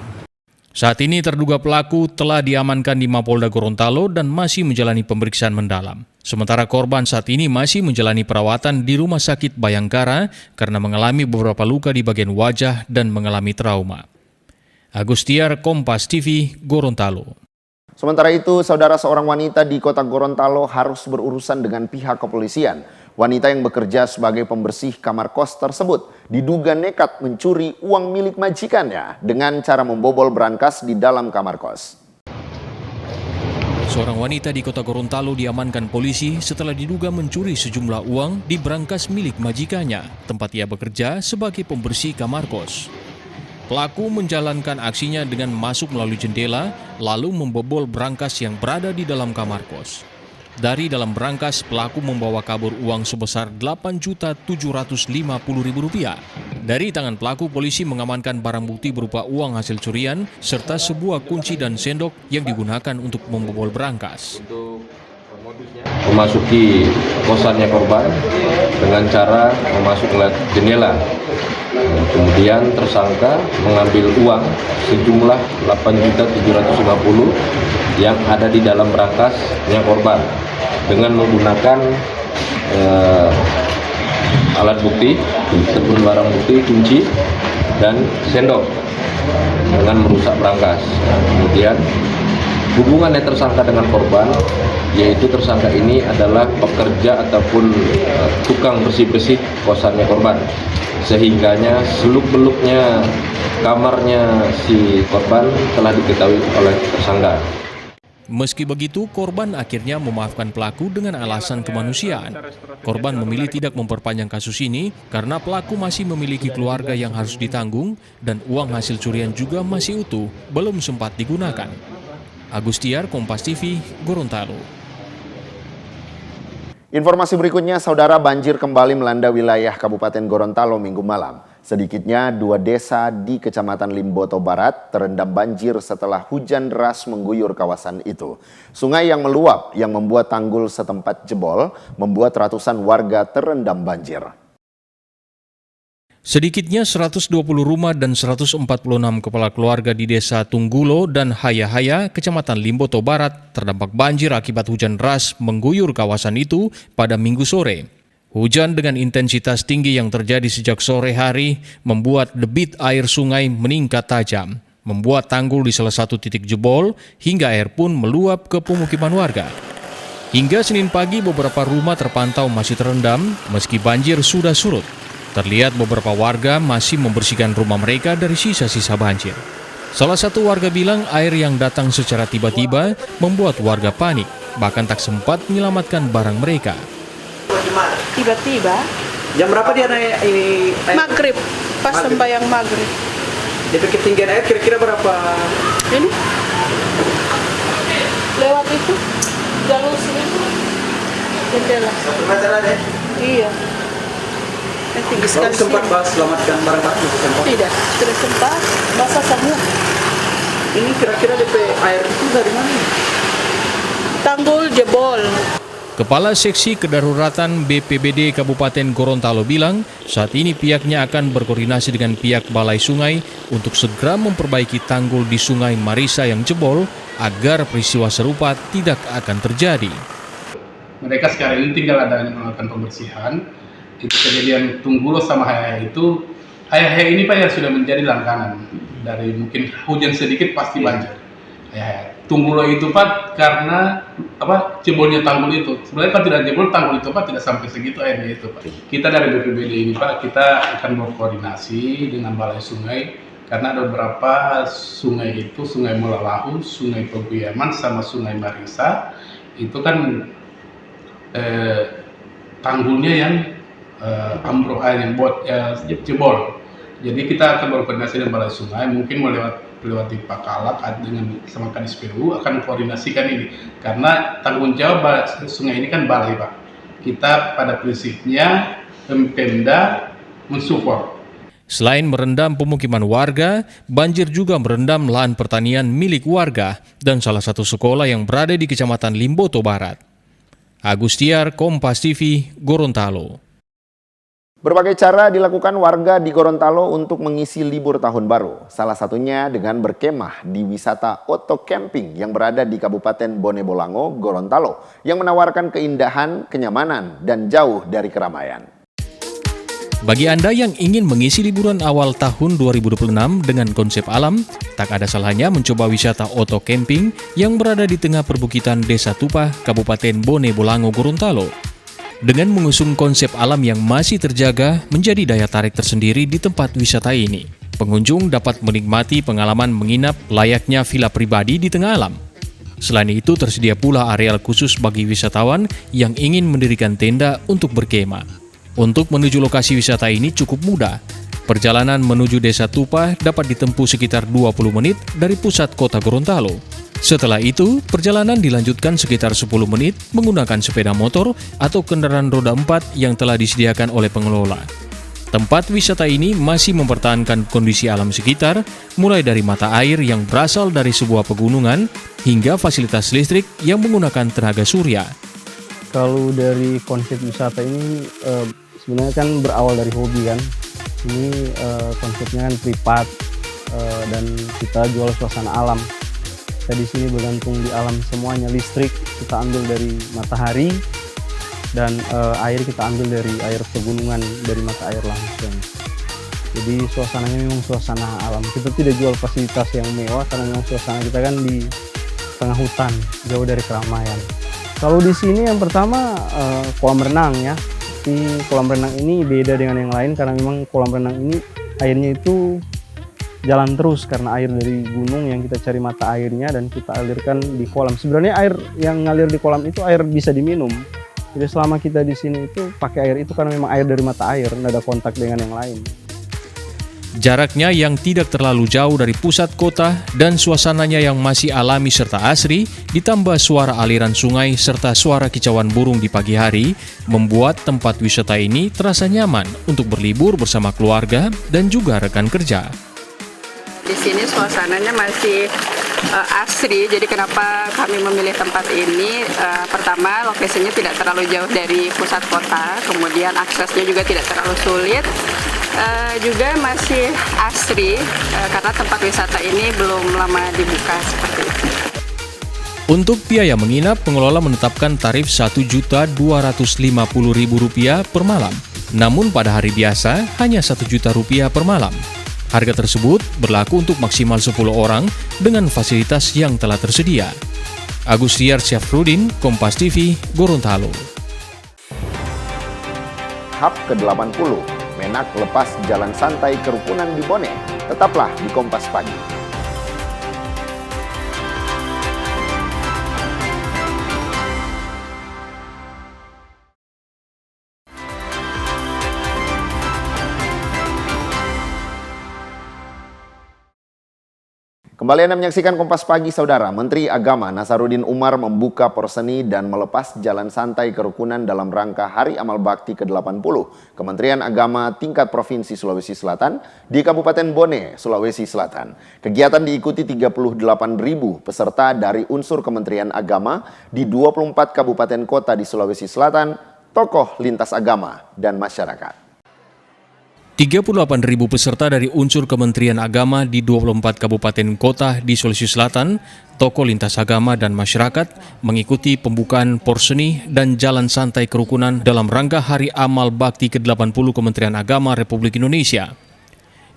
Saat ini terduga pelaku telah diamankan di Mapolda Gorontalo dan masih menjalani pemeriksaan mendalam. Sementara korban saat ini masih menjalani perawatan di Rumah Sakit Bayangkara karena mengalami beberapa luka di bagian wajah dan mengalami trauma. Agustiar, Kompas TV, Gorontalo. Sementara itu, saudara, seorang wanita di kota Gorontalo harus berurusan dengan pihak kepolisian. Wanita yang bekerja sebagai pembersih kamar kos tersebut diduga nekat mencuri uang milik majikannya dengan cara membobol brankas di dalam kamar kos. Seorang wanita di kota Gorontalo diamankan polisi setelah diduga mencuri sejumlah uang di brankas milik majikannya, tempat ia bekerja sebagai pembersih kamar kos. Pelaku menjalankan aksinya dengan masuk melalui jendela, lalu membobol brankas yang berada di dalam kamar kos. Dari dalam brankas, pelaku membawa kabur uang sebesar Rp8.750.000. Dari tangan pelaku, polisi mengamankan barang bukti berupa uang hasil curian, serta sebuah kunci dan sendok yang digunakan untuk membobol brankas. Memasuki kosannya korban dengan cara memasuk lewat jendela. Kemudian tersangka mengambil uang sejumlah Rp8.750.000 yang ada di dalam brankasnya korban dengan menggunakan alat bukti ataupun barang bukti, kunci dan sendok dengan merusak brankas. Kemudian hubungannya tersangka dengan korban, yaitu tersangka ini adalah pekerja ataupun tukang bersih-bersih kosannya korban, sehingganya seluk-beluknya kamarnya si korban telah diketahui oleh tersangka. Meski begitu, korban akhirnya memaafkan pelaku dengan alasan kemanusiaan. Korban memilih tidak memperpanjang kasus ini karena pelaku masih memiliki keluarga yang harus ditanggung dan uang hasil curian juga masih utuh, belum sempat digunakan. Agustiar, Kompas TV, Gorontalo. Informasi berikutnya, saudara, banjir kembali melanda wilayah Kabupaten Gorontalo Minggu malam. Sedikitnya 2 desa di Kecamatan Limboto Barat terendam banjir setelah hujan deras mengguyur kawasan itu. Sungai yang meluap yang membuat tanggul setempat jebol membuat ratusan warga terendam banjir. Sedikitnya 120 rumah dan 146 kepala keluarga di Desa Tunggulo dan Hayahaya, Kecamatan Limboto Barat, terdampak banjir akibat hujan deras mengguyur kawasan itu pada Minggu sore. Hujan dengan intensitas tinggi yang terjadi sejak sore hari membuat debit air sungai meningkat tajam, membuat tanggul di salah satu titik jebol hingga air pun meluap ke pemukiman warga. Hingga Senin pagi beberapa rumah terpantau masih terendam meski banjir sudah surut. Terlihat beberapa warga masih membersihkan rumah mereka dari sisa-sisa banjir. Salah satu warga bilang air yang datang secara tiba-tiba membuat warga panik, bahkan tak sempat menyelamatkan barang mereka. Tiba-tiba. Jam berapa dia naik air? Maghrib, pas sembahyang maghrib. Jadi ketinggian air kira-kira berapa? Ini lewat itu jalur sini jendela. 1 meter ada? Iya. Tinggi sekali. Sempat selamatkan barang-barang itu sempat? Tidak sempat, basah semua. Ini kira-kira DP air itu dari mana? Tanggul jebol. Kepala Seksi Kedaruratan BPBD Kabupaten Gorontalo bilang saat ini pihaknya akan berkoordinasi dengan pihak Balai Sungai untuk segera memperbaiki tanggul di Sungai Marisa yang jebol agar peristiwa serupa tidak akan terjadi. Mereka sekarang ini tinggal ada melakukan pembersihan. Itu kejadian Tunggulo sama Hayahaya itu, Hayahaya ini Pak ya sudah menjadi langganan dari mungkin hujan sedikit pasti banjir. Hayahaya. Tunggulo itu Pak karena jebolnya tanggul itu. Sebenarnya Pak tidak jebol tanggul itu Pak, tidak sampai segitu airnya itu Pak. Kita dari BPBD ini Pak, kita akan berkoordinasi dengan Balai Sungai karena ada beberapa sungai itu, Sungai Mulalahu, Sungai Peguyaman sama Sungai Marisa itu kan tanggulnya yang ambruk, yang buat jebol. Jadi kita akan berkoordinasi dengan Balai Sungai, mungkin melewati Pakalak dengan sama Kadis PU akan koordinasikan ini karena tanggung jawab sungai ini kan balai Pak. Kita pada prinsipnya Pemda mensupport. Selain merendam pemukiman warga, banjir juga merendam lahan pertanian milik warga dan salah satu sekolah yang berada di Kecamatan Limboto Barat. Agustiar, Kompas TV, Gorontalo. Berbagai cara dilakukan warga di Gorontalo untuk mengisi libur tahun baru. Salah satunya dengan berkemah di wisata Oto Camping yang berada di Kabupaten Bone Bolango, Gorontalo, yang menawarkan keindahan, kenyamanan, dan jauh dari keramaian. Bagi Anda yang ingin mengisi liburan awal tahun 2026 dengan konsep alam, tak ada salahnya mencoba wisata Oto Camping yang berada di tengah perbukitan Desa Tupah, Kabupaten Bone Bolango, Gorontalo. Dengan mengusung konsep alam yang masih terjaga menjadi daya tarik tersendiri di tempat wisata ini. Pengunjung dapat menikmati pengalaman menginap layaknya villa pribadi di tengah alam. Selain itu tersedia pula areal khusus bagi wisatawan yang ingin mendirikan tenda untuk berkemah. Untuk menuju lokasi wisata ini cukup mudah. Perjalanan menuju Desa Tupah dapat ditempuh sekitar 20 menit dari pusat kota Gorontalo. Setelah itu, perjalanan dilanjutkan sekitar 10 menit menggunakan sepeda motor atau kendaraan roda 4 yang telah disediakan oleh pengelola. Tempat wisata ini masih mempertahankan kondisi alam sekitar, mulai dari mata air yang berasal dari sebuah pegunungan hingga fasilitas listrik yang menggunakan tenaga surya. Kalau dari konsep wisata ini sebenarnya kan berawal dari hobi kan. Ini konsepnya kan privat dan kita jual suasana alam. Kita di sini bergantung di alam semuanya, listrik kita ambil dari matahari dan air kita ambil dari air pegunungan, dari mata air langsung. Jadi suasananya memang suasana alam. Kita tidak jual fasilitas yang mewah karena memang suasana kita kan di tengah hutan, jauh dari keramaian. Kalau di sini yang pertama kolam renang ya. Di kolam renang ini beda dengan yang lain karena memang kolam renang ini airnya itu jalan terus karena air dari gunung yang kita cari mata airnya dan kita alirkan di kolam. Sebenarnya air yang ngalir di kolam itu air bisa diminum. Jadi selama kita di sini itu pakai air itu karena memang air dari mata air, tidak ada kontak dengan yang lain. Jaraknya yang tidak terlalu jauh dari pusat kota dan suasananya yang masih alami serta asri, ditambah suara aliran sungai serta suara kicauan burung di pagi hari, membuat tempat wisata ini terasa nyaman untuk berlibur bersama keluarga dan juga rekan kerja. Di sini suasananya masih asri, jadi kenapa kami memilih tempat ini? Pertama, lokasinya tidak terlalu jauh dari pusat kota, kemudian aksesnya juga tidak terlalu sulit, juga masih asri karena tempat wisata ini belum lama dibuka seperti itu. Untuk biaya menginap, pengelola menetapkan tarif Rp1.250.000 per malam. Namun pada hari biasa hanya Rp1.000.000 per malam. Harga tersebut berlaku untuk maksimal 10 orang dengan fasilitas yang telah tersedia. Agus Riar Syafruddin, Kompas TV, Gorontalo. HAP ke-80, Menak lepas jalan santai kerukunan di Bone. Tetaplah di Kompas Pagi. Kembali Anda menyaksikan Kompas Pagi, Saudara. Menteri Agama Nasaruddin Umar membuka porseni dan melepas jalan santai kerukunan dalam rangka Hari Amal Bakti ke-80 Kementerian Agama tingkat Provinsi Sulawesi Selatan di Kabupaten Bone, Sulawesi Selatan. Kegiatan diikuti 38.000 peserta dari unsur Kementerian Agama di 24 kabupaten kota di Sulawesi Selatan, tokoh lintas agama, dan masyarakat. 38.000 peserta dari unsur Kementerian Agama di 24 kabupaten kota di Sulawesi Selatan, tokoh lintas agama dan masyarakat mengikuti pembukaan porseni dan jalan santai kerukunan dalam rangka Hari Amal Bakti ke-80 Kementerian Agama Republik Indonesia.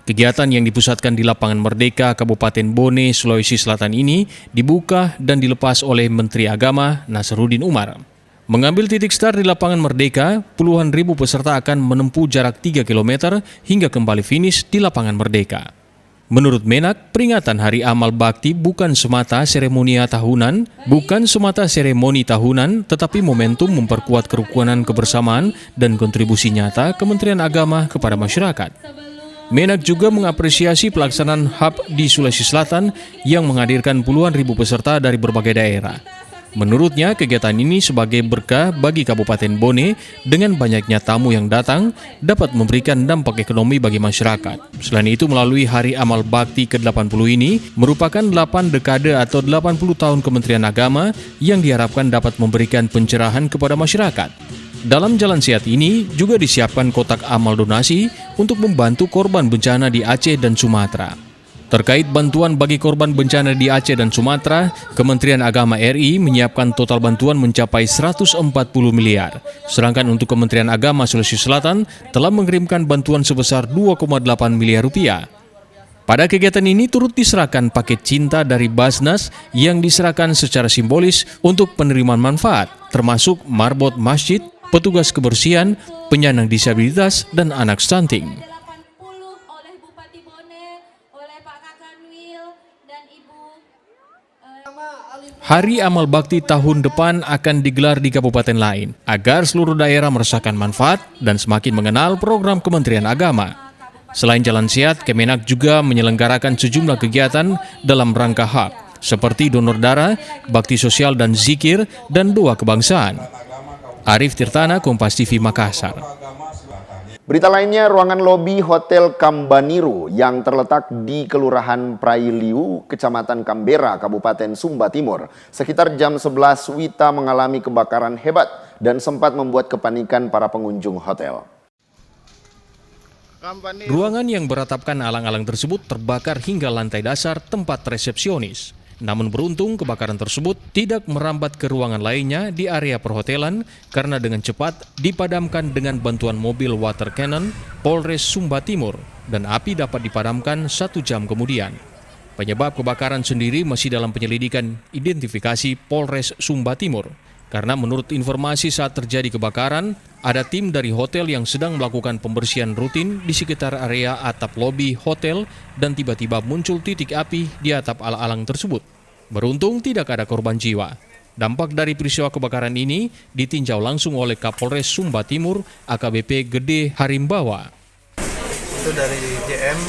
Kegiatan yang dipusatkan di Lapangan Merdeka, Kabupaten Bone, Sulawesi Selatan ini dibuka dan dilepas oleh Menteri Agama Nasaruddin Umar. Mengambil titik start di Lapangan Merdeka, puluhan ribu peserta akan menempuh jarak 3 km hingga kembali finish di Lapangan Merdeka. Menurut Menak, peringatan Hari Amal Bakti bukan semata seremoni tahunan, tetapi momentum memperkuat kerukunan kebersamaan dan kontribusi nyata Kementerian Agama kepada masyarakat. Menak juga mengapresiasi pelaksanaan HAP di Sulawesi Selatan yang menghadirkan puluhan ribu peserta dari berbagai daerah. Menurutnya, kegiatan ini sebagai berkah bagi Kabupaten Bone dengan banyaknya tamu yang datang dapat memberikan dampak ekonomi bagi masyarakat. Selain itu, melalui Hari Amal Bakti ke-80 ini merupakan 8 dekade atau 80 tahun Kementerian Agama yang diharapkan dapat memberikan pencerahan kepada masyarakat. Dalam jalan sehat ini juga disiapkan kotak amal donasi untuk membantu korban bencana di Aceh dan Sumatera. Terkait bantuan bagi korban bencana di Aceh dan Sumatera, Kementerian Agama RI menyiapkan total bantuan mencapai 140 miliar. Sedangkan untuk Kementerian Agama Sulawesi Selatan telah mengirimkan bantuan sebesar 2,8 miliar rupiah. Pada kegiatan ini turut diserahkan paket cinta dari Basnas yang diserahkan secara simbolis untuk penerimaan manfaat, termasuk marbot masjid, petugas kebersihan, penyandang disabilitas, dan anak stunting. Hari Amal Bakti tahun depan akan digelar di kabupaten lain agar seluruh daerah merasakan manfaat dan semakin mengenal program Kementerian Agama. Selain jalan sehat, Kemenak juga menyelenggarakan sejumlah kegiatan dalam rangka HAP seperti donor darah, bakti sosial dan zikir, dan doa kebangsaan. Arif Tirtana, Kompas TV, Makassar. Berita lainnya, ruangan lobi Hotel Kambaniru yang terletak di Kelurahan Prailiu, Kecamatan Kambera, Kabupaten Sumba Timur. Sekitar jam 11 WITA mengalami kebakaran hebat dan sempat membuat kepanikan para pengunjung hotel. Ruangan yang beratapkan alang-alang tersebut terbakar hingga lantai dasar tempat resepsionis. Namun beruntung kebakaran tersebut tidak merambat ke ruangan lainnya di area perhotelan karena dengan cepat dipadamkan dengan bantuan mobil water cannon Polres Sumba Timur dan api dapat dipadamkan 1 jam kemudian. Penyebab kebakaran sendiri masih dalam penyelidikan identifikasi Polres Sumba Timur. Karena menurut informasi saat terjadi kebakaran, ada tim dari hotel yang sedang melakukan pembersihan rutin di sekitar area atap lobi hotel dan tiba-tiba muncul titik api di atap alang-alang tersebut. Beruntung tidak ada korban jiwa. Dampak dari peristiwa kebakaran ini ditinjau langsung oleh Kapolres Sumba Timur, AKBP Gede Harimbawa. Itu dari JM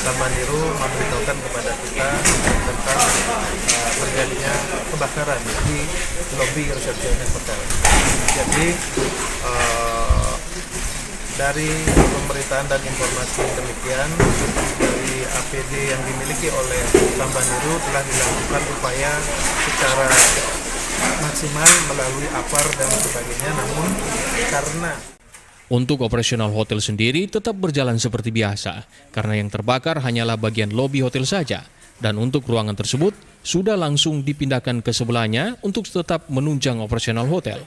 Tambaniru memberitahukan kepada kita tentang terjadinya kebakaran di lobi resepsionis hotel. Jadi dari pemberitaan dan informasi demikian, dari APD yang dimiliki oleh Tambaniru telah dilakukan upaya secara maksimal melalui APAR dan sebagainya, namun karena Untuk operasional hotel sendiri tetap berjalan seperti biasa, karena yang terbakar hanyalah bagian lobi hotel saja. Dan untuk ruangan tersebut, sudah langsung dipindahkan ke sebelahnya untuk tetap menunjang operasional hotel.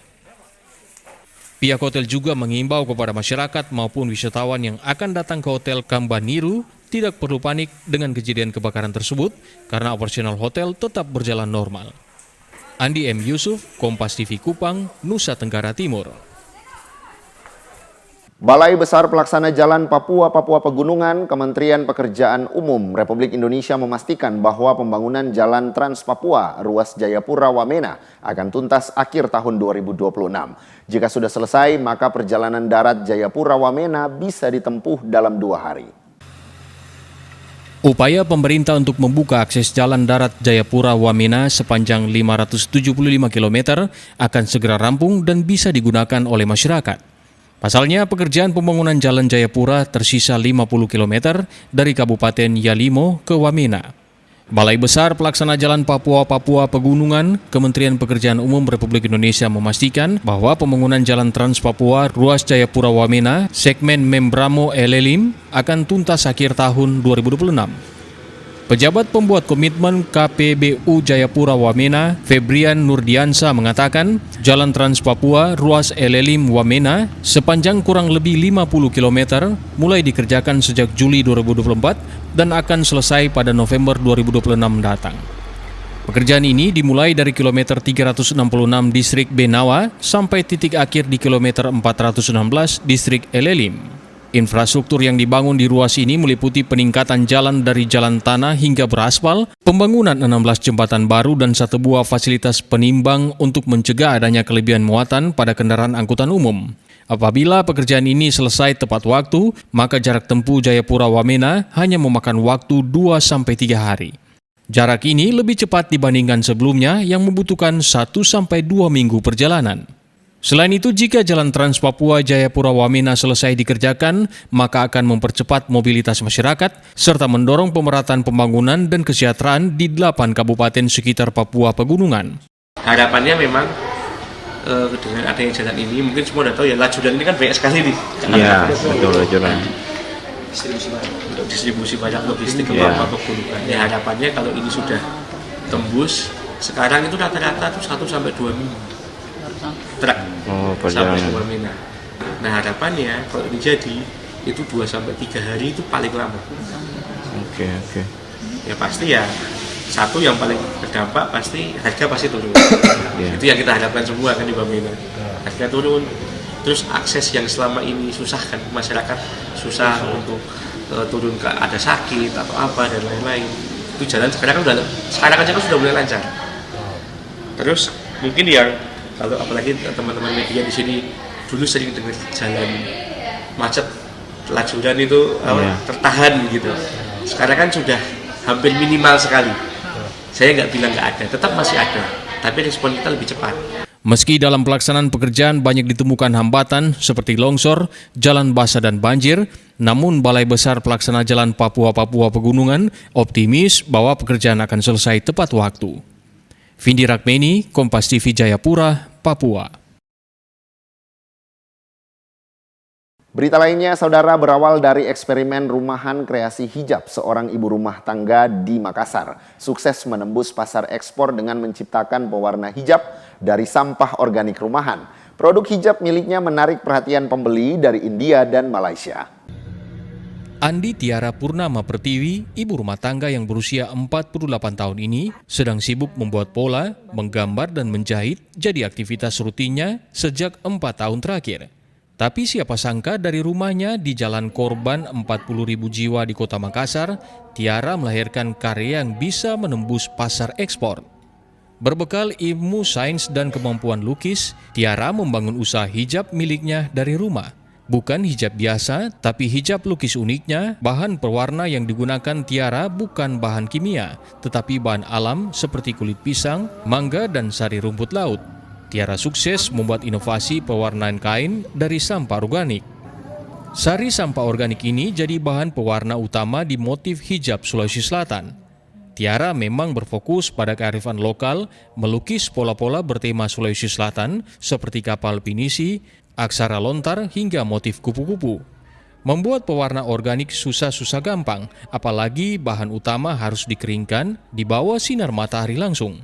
Pihak hotel juga mengimbau kepada masyarakat maupun wisatawan yang akan datang ke Hotel Kambaniru tidak perlu panik dengan kejadian kebakaran tersebut, karena operasional hotel tetap berjalan normal. Andi M. Yusuf, Kompas TV Kupang, Nusa Tenggara Timur. Balai Besar Pelaksana Jalan Papua Pegunungan, Kementerian Pekerjaan Umum Republik Indonesia memastikan bahwa pembangunan Jalan Trans Papua ruas Jayapura Wamena akan tuntas akhir tahun 2026. Jika sudah selesai, maka perjalanan darat Jayapura Wamena bisa ditempuh dalam 2 hari. Upaya pemerintah untuk membuka akses jalan darat Jayapura Wamena sepanjang 575 km akan segera rampung dan bisa digunakan oleh masyarakat. Pasalnya, pekerjaan pembangunan Jalan Jayapura tersisa 50 km dari Kabupaten Yalimo ke Wamena. Balai Besar Pelaksana Jalan Papua Pegunungan, Kementerian Pekerjaan Umum Republik Indonesia memastikan bahwa pembangunan Jalan Trans Papua ruas Jayapura Wamena segmen Membramo Elelim akan tuntas akhir tahun 2026. Pejabat pembuat komitmen KPBU Jayapura Wamena, Febrian Nurdiansa mengatakan, Jalan Trans Papua ruas Elelim Wamena sepanjang kurang lebih 50 km mulai dikerjakan sejak Juli 2024 dan akan selesai pada November 2026 mendatang. Pekerjaan ini dimulai dari kilometer 366 distrik Benawa sampai titik akhir di kilometer 416 distrik Elelim. Infrastruktur yang dibangun di ruas ini meliputi peningkatan jalan dari jalan tanah hingga beraspal, pembangunan 16 jembatan baru dan 1 buah fasilitas penimbang untuk mencegah adanya kelebihan muatan pada kendaraan angkutan umum. Apabila pekerjaan ini selesai tepat waktu, maka jarak tempuh Jayapura Wamena hanya memakan waktu 2-3 hari. Jarak ini lebih cepat dibandingkan sebelumnya yang membutuhkan 1-2 minggu perjalanan. Selain itu, jika Jalan Trans Papua Jayapura Wamena selesai dikerjakan, maka akan mempercepat mobilitas masyarakat, serta mendorong pemerataan pembangunan dan kesejahteraan di 8 kabupaten sekitar Papua Pegunungan. Harapannya memang dengan adanya jalan ini, mungkin semua sudah tahu ya, laju jalan ini kan banyak sekali nih. Iya, betul lajuran. Untuk distribusi banyak logistik ke Papua Pegunungan. Ya, harapannya kalau ini sudah tembus, sekarang itu rata-rata 1-2 minggu. Truk sampai ke Wamena. Nah, harapannya kalau ini jadi itu 2-3 hari itu paling lama. Oke. Ya pasti ya, satu yang paling terdampak pasti harga pasti turun. Itu yang kita harapkan semua kan di Wamena. Harga turun. Terus akses yang selama ini susah kan, masyarakat susah untuk turun ke ada sakit atau apa dan lain-lain. Itu jalan sekarang aja kan sudah mulai lancar. Terus mungkin yang kalau apalagi teman-teman media di sini dulu sering dengar jalan macet lajuran itu tertahan gitu. Sekarang kan sudah hampir minimal sekali. Saya nggak bilang nggak ada, tetap masih ada. Tapi respon kita lebih cepat. Meski dalam pelaksanaan pekerjaan banyak ditemukan hambatan seperti longsor, jalan basah dan banjir, namun Balai Besar Pelaksana Jalan Papua Pegunungan optimis bahwa pekerjaan akan selesai tepat waktu. Vindi Rakmeni, Kompas TV Jayapura, Papua. Berita lainnya, saudara, berawal dari eksperimen rumahan kreasi hijab seorang ibu rumah tangga di Makassar sukses menembus pasar ekspor dengan menciptakan pewarna hijab dari sampah organik rumahan. Produk hijab miliknya menarik perhatian pembeli dari India dan Malaysia. Andi Tiara Purnama Pertiwi, ibu rumah tangga yang berusia 48 tahun ini, sedang sibuk membuat pola, menggambar dan menjahit jadi aktivitas rutinnya sejak 4 tahun terakhir. Tapi siapa sangka dari rumahnya di Jalan Korban 40.000 jiwa di Kota Makassar, Tiara melahirkan karya yang bisa menembus pasar ekspor. Berbekal ilmu sains dan kemampuan lukis, Tiara membangun usaha hijab miliknya dari rumah. Bukan hijab biasa, tapi hijab lukis uniknya, bahan pewarna yang digunakan Tiara bukan bahan kimia, tetapi bahan alam seperti kulit pisang, mangga, dan sari rumput laut. Tiara sukses membuat inovasi pewarnaan kain dari sampah organik. Sari sampah organik ini jadi bahan pewarna utama di motif hijab Sulawesi Selatan. Tiara memang berfokus pada kearifan lokal, melukis pola-pola bertema Sulawesi Selatan seperti kapal pinisi, aksara lontar hingga motif kupu-kupu. Membuat pewarna organik susah-susah gampang, apalagi bahan utama harus dikeringkan di bawah sinar matahari langsung.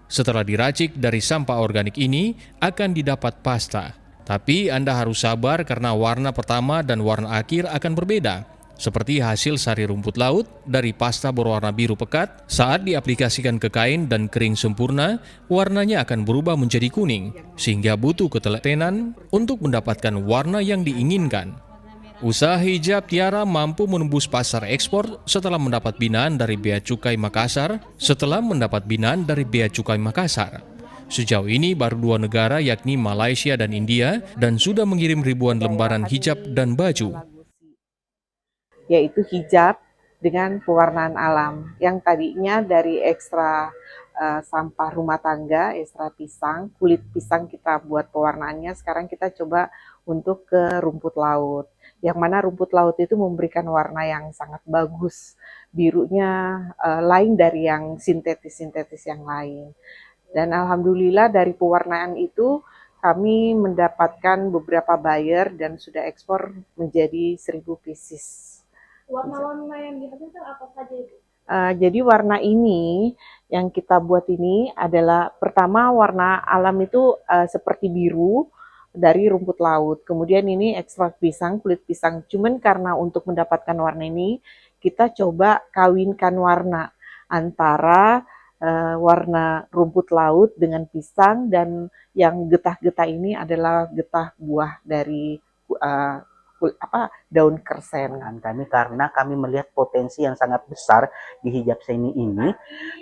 Setelah diracik dari sampah organik ini, akan didapat pasta. Tapi Anda harus sabar karena warna pertama dan warna akhir akan berbeda. Seperti hasil sari rumput laut dari pasta berwarna biru pekat, saat diaplikasikan ke kain dan kering sempurna, warnanya akan berubah menjadi kuning, sehingga butuh ketelatenan untuk mendapatkan warna yang diinginkan. Usaha hijab Tiara mampu menembus pasar ekspor setelah mendapat binaan dari Bea Cukai Makassar. Sejauh ini baru 2 negara yakni Malaysia dan India dan sudah mengirim ribuan lembaran hijab dan baju. Yaitu hijab dengan pewarnaan alam yang tadinya dari ekstra sampah rumah tangga, ekstra pisang, kulit pisang kita buat pewarnaannya, sekarang kita coba untuk ke rumput laut. Yang mana rumput laut itu memberikan warna yang sangat bagus, birunya lain dari yang sintetis-sintetis yang lain. Dan alhamdulillah dari pewarnaan itu kami mendapatkan beberapa buyer dan sudah ekspor menjadi 1.000 pieces. Warna-warna yang dihasilkan apa saja itu? Jadi warna ini yang kita buat ini adalah pertama warna alam itu seperti biru dari rumput laut. Kemudian ini ekstrak pisang, kulit pisang. Cuman karena untuk mendapatkan warna ini kita coba kawinkan warna antara warna rumput laut dengan pisang, dan yang getah-getah ini adalah getah buah dari daun kersen. Kami karena kami melihat potensi yang sangat besar di hijab seni ini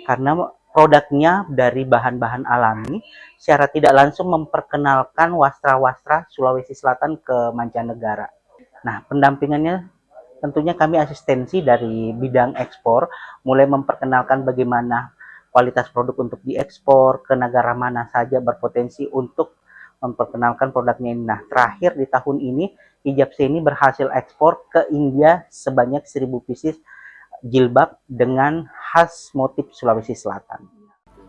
karena produknya dari bahan-bahan alami secara tidak langsung memperkenalkan wastra-wastra Sulawesi Selatan ke mancanegara. Nah, pendampingannya tentunya kami asistensi dari bidang ekspor, mulai memperkenalkan bagaimana kualitas produk untuk diekspor ke negara mana saja berpotensi untuk memperkenalkan produknya ini. Nah, terakhir di tahun ini hijab seni berhasil ekspor ke India sebanyak 1.000 pieces jilbab dengan khas motif Sulawesi Selatan.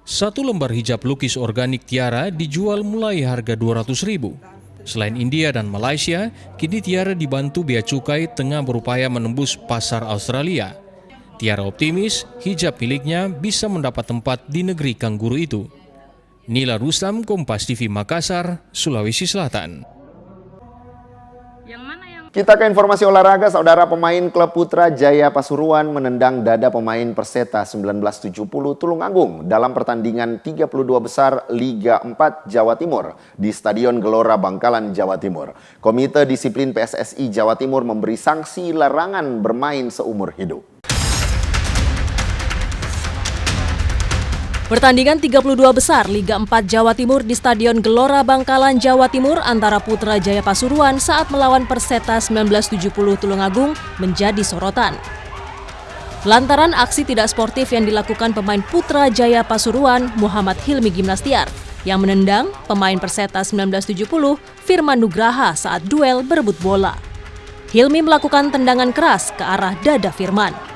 Satu lembar hijab lukis organik Tiara dijual mulai harga 200.000. Selain India dan Malaysia, kini Tiara dibantu Bea Cukai tengah berupaya menembus pasar Australia. Tiara optimis hijab miliknya bisa mendapat tempat di negeri kangguru itu. Nila Rustam, Kompas TV Makassar, Sulawesi Selatan. Kita ke informasi olahraga. Saudara, pemain klub Putra Jaya Pasuruan menendang dada pemain Perseta 1970 Tulungagung dalam pertandingan 32 besar Liga 4 Jawa Timur di Stadion Gelora Bangkalan, Jawa Timur. Komite Disiplin PSSI Jawa Timur memberi sanksi larangan bermain seumur hidup. Pertandingan 32 besar Liga 4 Jawa Timur di Stadion Gelora Bangkalan, Jawa Timur antara Putra Jaya Pasuruan saat melawan Perseta 1970 Tulungagung menjadi sorotan. Lantaran aksi tidak sportif yang dilakukan pemain Putra Jaya Pasuruan, Muhammad Hilmi Gimnastiar, yang menendang pemain Perseta 1970 Firman Nugraha saat duel berebut bola. Hilmi melakukan tendangan keras ke arah dada Firman.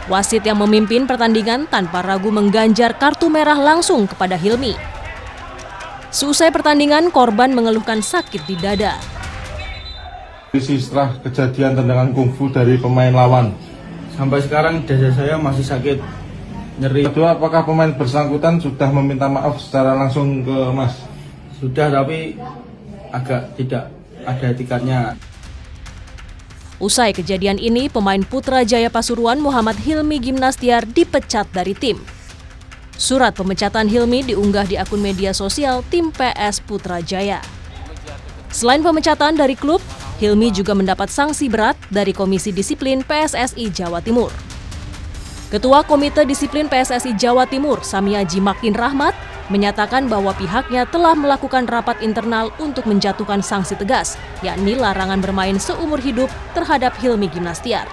Wasit yang memimpin pertandingan tanpa ragu mengganjar kartu merah langsung kepada Hilmi. Seusai pertandingan, korban mengeluhkan sakit di dada. Setelah kejadian tendangan kungfu dari pemain lawan, sampai sekarang dada saya masih sakit, nyeri. Kedua, apakah pemain bersangkutan sudah meminta maaf secara langsung ke Mas? Sudah, tapi agak tidak ada etikanya. Usai kejadian ini, pemain Putra Jaya Pasuruan Muhammad Hilmi Gimnastiar dipecat dari tim. Surat pemecatan Hilmi diunggah di akun media sosial tim PS Putra Jaya. Selain pemecatan dari klub, Hilmi juga mendapat sanksi berat dari Komisi Disiplin PSSI Jawa Timur. Ketua Komite Disiplin PSSI Jawa Timur, Samiaji Makin Rahmat, menyatakan bahwa pihaknya telah melakukan rapat internal untuk menjatuhkan sanksi tegas, yakni larangan bermain seumur hidup terhadap Hilmi Gimnastiar.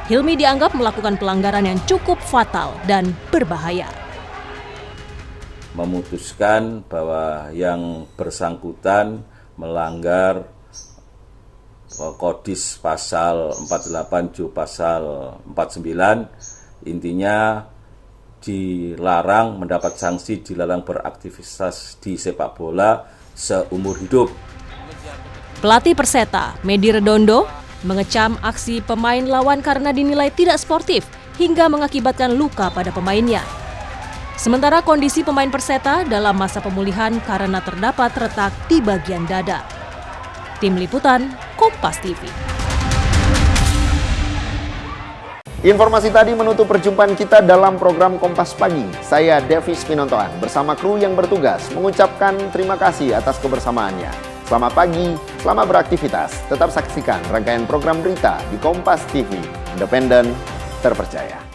Hilmi dianggap melakukan pelanggaran yang cukup fatal dan berbahaya. Memutuskan bahwa yang bersangkutan melanggar Kodis pasal 48 Ju pasal 49, intinya dilarang mendapat sanksi, dilarang beraktivitas di sepak bola seumur hidup. Pelatih Perseta, Medi Redondo, mengecam aksi pemain lawan karena dinilai tidak sportif hingga mengakibatkan luka pada pemainnya. Sementara kondisi pemain Perseta dalam masa pemulihan karena terdapat retak di bagian dada. Tim Liputan, Kompas TV. Informasi tadi menutup perjumpaan kita dalam program Kompas Pagi. Saya Davis Pinontoan bersama kru yang bertugas mengucapkan terima kasih atas kebersamaannya. Selamat pagi, selamat beraktivitas. Tetap saksikan rangkaian program berita di Kompas TV, independen, terpercaya.